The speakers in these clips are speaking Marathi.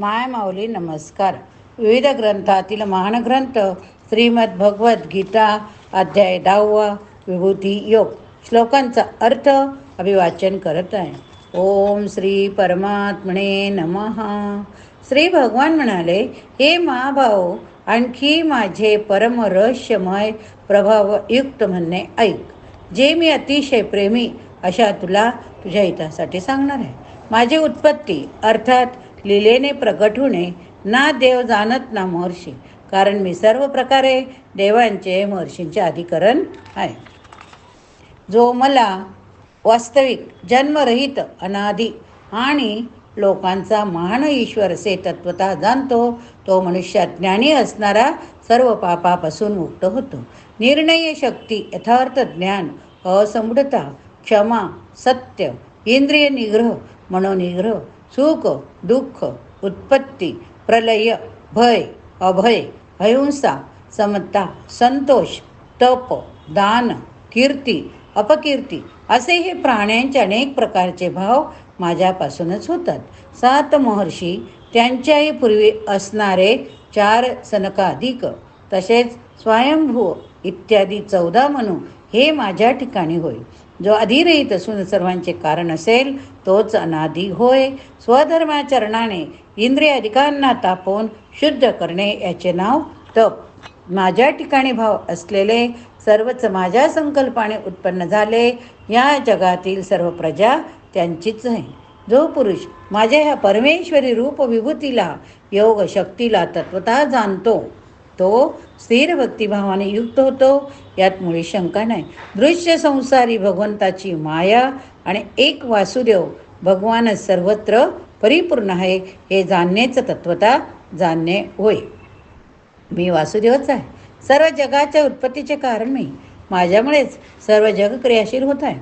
माय माऊली नमस्कार. विविध ग्रंथातील महान ग्रंथ श्रीमद भगवद्गीता अध्याय 10 विभूती योग श्लोकांचा अर्थ अभिवाचन करत आहे. ओम श्री परमात्मने नमः. श्री भगवान म्हणाले, हे महाभाऊ, आणखी माझे परम रहस्यमय प्रभावयुक्त म्हणणे ऐक, जे मी अतिशय प्रेमी अशा तुला तुझ्या हितासाठी सांगणार आहे. माझी उत्पत्ती अर्थात लीलेने प्रगट होणे ना देव जाणत ना महर्षी, कारण मी सर्व प्रकारे देवांचे महर्षींचे अधिकरण आहे. जो मला वास्तविक जन्मरहित अनादी आणि लोकांचा महान ईश्वर असे तत्वता जाणतो, तो मनुष्यात ज्ञानी असणारा सर्व पापापासून मुक्त होतो. निर्णय शक्ती, यथार्थ ज्ञान, असंबद्धता, क्षमा, सत्य, इंद्रिय निग्रह, मनोनिग्रह, सुख दुःख, उत्पत्ती प्रलय, भय अभय, अहिंसा, समता, संतोष, तप, दान, कीर्ती अपकीर्ती असे हे प्राण्यांचे अनेक प्रकारचे भाव माझ्यापासूनच होतात. 7 महर्षी, त्यांच्याही पूर्वी असणारे 4 सनकाधिक, तसेच स्वयंभू इत्यादी 14 मनू हे माझ्या ठिकाणी होय. जो अधिरहित असून सर्वांचे कारण असेल तोच अनादी होय. स्वधर्माचरणाने इंद्रिय अधिकांना तापवून शुद्ध करणे याचे नाव तप. माझ्या ठिकाणी भाव असलेले सर्वच माझ्या संकल्पाने उत्पन्न झाले. या जगातील सर्व प्रजा त्यांचीच आहे. जो पुरुष माझ्या ह्या परमेश्वरी रूप विभूतीला, योग शक्तीला तत्वता जाणतो, तो स्थिर भक्तिभावाने युक्त होतो. यात मुळी शंका नाही. दृश्य संसारी भगवंताची माया आणि एक वासुदेव भगवान सर्वत्र परिपूर्ण आहे हे जाणणेच तत्वता जाणणे होय. मी वासुदेवच आहे. सर्व जगाच्या उत्पत्तीचे कारण मी. माझ्यामुळेच सर्व जग क्रियाशील होत आहे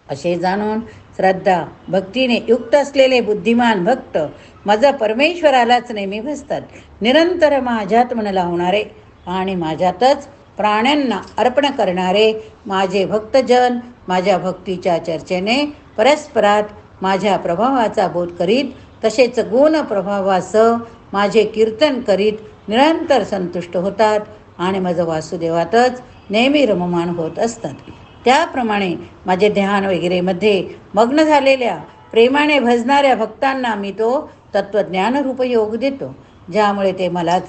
असे जाणून श्रद्धा भक्तीने युक्त असलेले बुद्धिमान भक्त माझा परमेश्वरालाच नेहमी भजतात. निरंतर माझ्यात मन लावणारे आणि माझ्यातच प्राण्यांना अर्पण करणारे माझे भक्तजन माझ्या भक्तीच्या चर्चेने परस्परात माझ्या प्रभावाचा बोध करीत, तसेच गुण प्रभावासह माझे कीर्तन करीत निरंतर संतुष्ट होतात आणि माझं वासुदेवातच नेहमी रममाण होत असतात. त्याप्रमाणे माझे ध्यान वगैरेमध्ये मग्न झालेल्या प्रेमाने भजणाऱ्या भक्तांना मी तो तत्वज्ञान रूप योग देतो, ज्यामुळे ते मलाच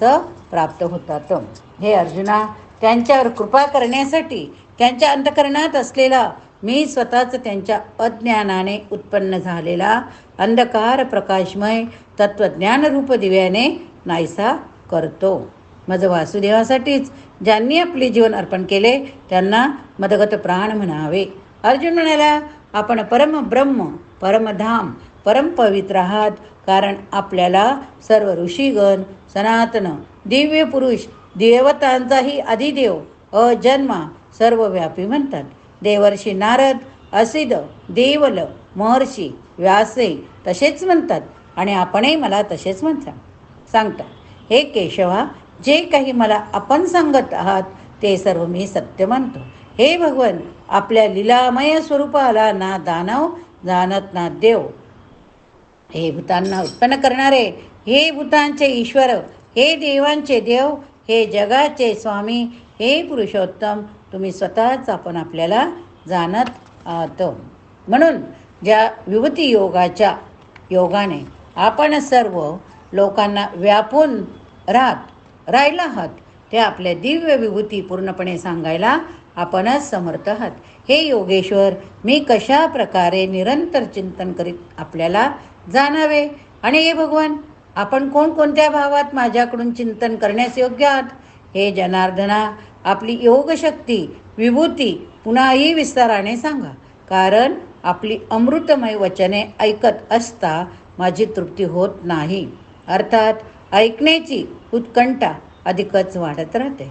प्राप्त होतात. हे अर्जुना, त्यांच्यावर कृपा करण्यासाठी त्यांच्या अंतःकरणात असलेला मी स्वतःच त्यांच्या अज्ञानाने उत्पन्न झालेला अंधकार प्रकाशमय तत्वज्ञान रूप दिव्याने नाहीसा करतो. माझं वासुदेवासाठीच ज्यांनी आपले जीवन अर्पण केले त्यांना मदगत प्राण म्हणावे. अर्जुन म्हणाला, आपण परमब्रह्म, परमधाम, परम पवित्र आहात, कारण आपल्याला सर्व ऋषीगण, सनातन दिव्य पुरुष, देवतांचाही अधिदेव, अजन्मा, सर्वव्यापी म्हणतात. देवर्षी नारद, असिद, देवल, महर्षी, व्यासे तसेच म्हणतात आणि आपणही मला तसेच सांगतात. हे केशवा, जे काही मला आपण सांगत आहात ते सर्व मी सत्य मानतो. हे भगवन, आपल्या लीलामय स्वरूपाला ना दानव जाणत ना देव. हे भूतांना उत्पन्न करणारे, हे भूतांचे ईश्वर, हे देवांचे देव, हे जगाचे स्वामी, हे पुरुषोत्तम, तुम्ही स्वतःच आपण आपल्याला जाणत आहात. म्हणून ज्या विभूती योगाने आपण सर्व लोकांना व्यापून राहिला आहात, ते आपल्या दिव्य विभूती पूर्णपणे सांगायला आपणच समर्थ आहात. हे योगेश्वर, मी कशा प्रकारे निरंतर चिंतन करीत आपल्याला जाणावे. आणि हे भगवान, आपण कोणकोणत्या भावात माझ्याकडून चिंतन करण्यास योग्य आहात. हे जनार्दना, आपली योगशक्ती विभूती पुन्हाही विस्ताराने सांगा, कारण आपली अमृतमय वचने ऐकत असता माझी तृप्ती होत नाही. अर्थात ऐकण्याची उत्कंठा अधिकच वाढत राहते.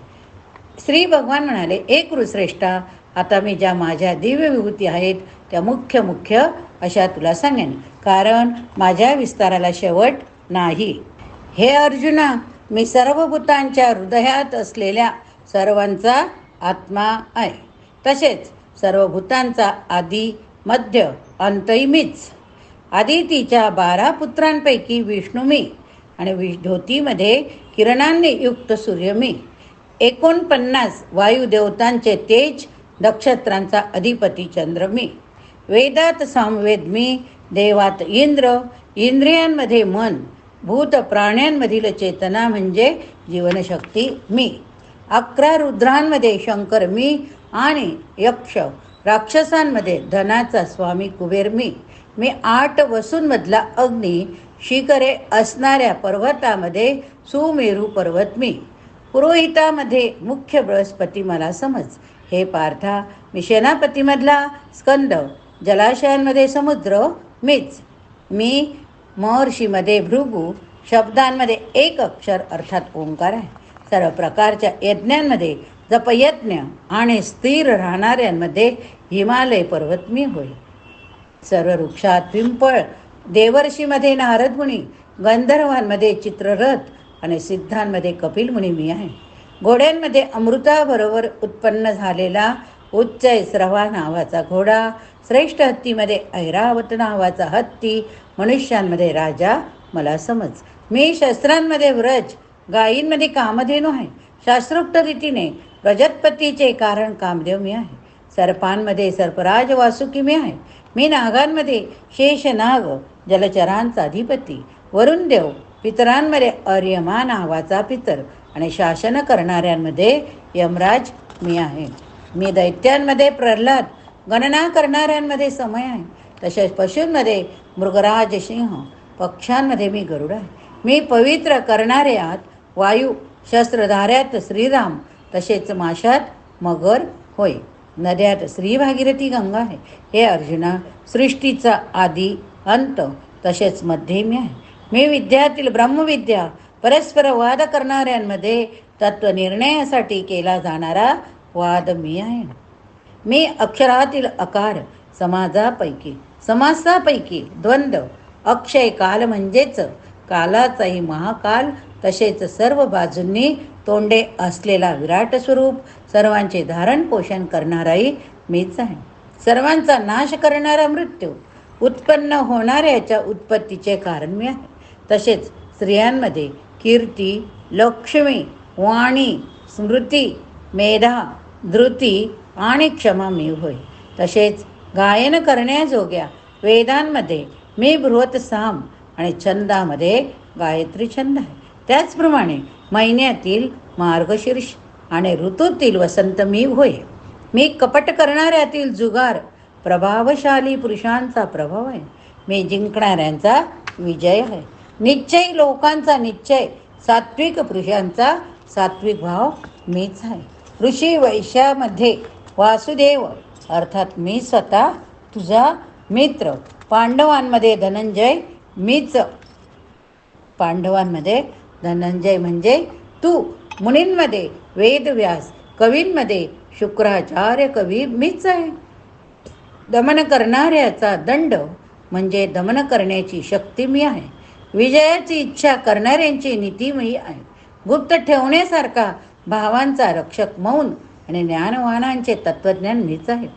श्री भगवान म्हणाले, एक कुरुश्रेष्ठा, आता मी ज्या माझ्या दिव्य विभूती आहेत त्या मुख्य अशा तुला सांगेन, कारण माझ्या विस्ताराला शेवट नाही. हे अर्जुना, मी सर्व भूतांच्या हृदयात असलेल्या सर्वांचा आत्मा आहे. तसेच सर्व भूतांचा आदी मध्य अंतही मीच. आदितीच्या 12 पुत्रांपैकी विष्णू मी. आणि ज्योतीमध्ये किरणांनी युक्त सूर्य मी. 49 वायुदेवतांचे तेज, नक्षत्रांचा अधिपती चंद्र मी. वेदात सामवेद मी, देवात इंद्र, इंद्रियांमध्ये मन, भूत प्राण्यांमधील चेतना म्हणजे जीवनशक्ती मी. 11 रुद्रांमध्ये शंकर मी आणि यक्ष राक्षसांमध्ये धनाचा स्वामी कुबेर मी. मी 8 वसूंमधला अग्नी, शिखरे असणाऱ्या पर्वतामध्ये सुमेरू पर्वत मी. पुरोहितामध्ये मुख्य बृहस्पती मला समज. हे पार्था, मी सेनापतीमधला स्कंद, जलाशयांमध्ये समुद्र मीच. मी महर्षीमध्ये भृगू, शब्दांमध्ये एक अक्षर अर्थात ओंकार आहे. सर्व प्रकारच्या यज्ञांमध्ये जपयज्ञ आणि स्थिर राहणाऱ्यांमध्ये हिमालय पर्वत मी होय. सर्व वृक्षात पिंपळ, देवर्षीमध्ये नारद मुनी, गंधर्वांमध्ये चित्ररथ आणि सिद्धांमध्ये कपिल मुनी मी आहे. घोड्यांमध्ये अमृताबरोबर उत्पन्न झालेला उच्चैस्रवा नावाचा घोडा, श्रेष्ठ हत्तीमध्ये ऐरावत नावाचा हत्ती, मनुष्यांमध्ये राजा मला समज. मी शस्त्रांमध्ये व्रज, गायींमध्ये कामधेनू आहे. शास्त्रोक्त रीतीने प्रजत्पतीचे कारण कामदेव मी आहे. सर्पांमध्ये सर्पराज वासुकी मी आहे. मी नागांमध्ये शेषनाग, जलचरांचा अधिपती. वरुणदेव, पितरांमध्ये अर्यमा नावाचा पितर आणि शासन करणाऱ्यांमध्ये यमराज मी आहे. मी दैत्यांमध्ये प्रल्हाद, गणना करणाऱ्यांमध्ये समय आहे. तसेच पशूंमध्ये मृगराज सिंह, पक्ष्यांमध्ये मी गरुड आहे. मी पवित्र करणाऱ्यात वायू, शस्त्रधाऱ्यात श्रीराम, तसेच माशात मगर होय. नद्यात श्री भागीरथी गंगा आहे. हे अर्जुना, सृष्टीचा आदी अंत तसेच मध्य मी आहे. मी विद्यातील ब्रह्मविद्या, परस्पर वाद करणाऱ्यांमध्ये तत्वनिर्णयासाठी केला जाणारा वाद मी आहे. मी अक्षरातील अकार, समासापैकी द्वंद्व, अक्षय काल म्हणजेच कालाचाही महाकाल, तसेच सर्व बाजूंनी तोंडे असलेला विराट स्वरूप, सर्वांचे धारण पोषण करणाराही मीच आहे. सर्वांचा नाश करणारा मृत्यू, उत्पन्न होणाऱ्याच्या उत्पत्तीचे कारण मी आहे. तसेच स्त्रियांमध्ये कीर्ती, लक्ष्मी, वाणी, स्मृती, मेधा, धृती आणि क्षमा मी होय. तसेच गायन करण्याजोग्या वेदांमध्ये मी बृहत साम आणि छंदामध्ये गायत्री छंद आहे. त्याचप्रमाणे महिन्यातील मार्गशीर्ष आणि ऋतूतील वसंत मी होय. मी कपट करणाऱ्यातील जुगार, प्रभावशाली पुरुषांचा प्रभाव आहे. मी जिंकणाऱ्यांचा विजय आहे. निश्चयी लोकांचा निश्चय, सात्विक पुरुषांचा सात्विक भाव मीच आहे. ऋषी वैश्यामध्ये वासुदेव अर्थात मी स्वतः तुझा मित्र. पांडवांमध्ये धनंजय मीच. पांडवांमध्ये धनंजय म्हणजे तू. मुनींमध्ये वेदव्यास, कवींमध्ये शुक्राचार्य कवी मीच आहे. दमन करणाऱ्याचा दंड म्हणजे दमन करण्याची शक्ती मी आहे. विजयाची इच्छा करणाऱ्यांची नीती मी आहे. गुप्त ठेवण्यासारखा भावांचा रक्षक मौन आणि ज्ञानवानांचे तत्वज्ञान मीच आहे.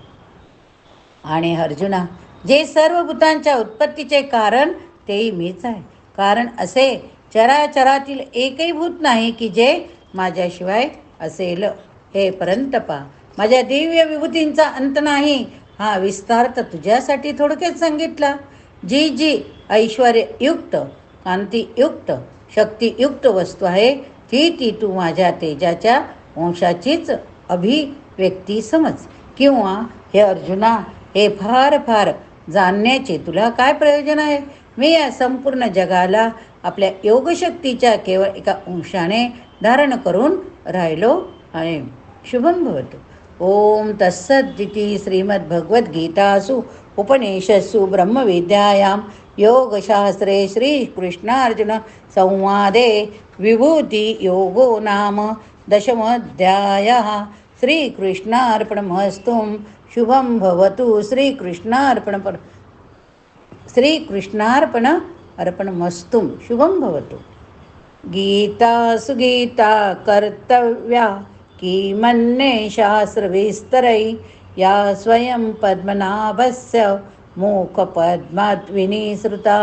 आणि अर्जुना, जे सर्व भूतांच्या उत्पत्तीचे कारण तेही मीच आहे. कारण असे चराचरातील एकही भूत नाही की जे माझ्याशिवाय असेल. हे परंतपा, माझ्या दिव्य विभूतींचा अंत नाही. हा विस्तार तर तुझ्यासाठी थोडक्यात सांगितला. जी जी ऐश्वर्ययुक्त, कांतीयुक्त, शक्तियुक्त वस्तू आहे, ती तू माझ्या तेजाच्या वंशाचीच अभिव्यक्ती समज. किंवा हे अर्जुना, हे फार फार जाणण्याचे तुला काय प्रयोजन आहे? मी या संपूर्ण जगाला आपल्या योगशक्तीच्या केवळ एका अंशाने धारण करून राहिलो आहे. शुभम भवतु. ओम तत्सदिति. श्रीमद्भगवद्गीतासु उपनिषत्सु ब्रह्मविद्यायां योगशास्त्रे श्रीकृष्णार्जुन संवादे विभूतियोगो नाम 10मोऽध्यायः. श्रीकृष्णार्पणमस्तु. शुभं भवतु. श्रीकृष्णार्पणमस्तु. शुभं भवतु. गीता सुगीता कर्तव्या किमन्ये शास्त्रविस्तरै या स्वयं पद्मनाभस्य मुखपद्मात् विनिसृता.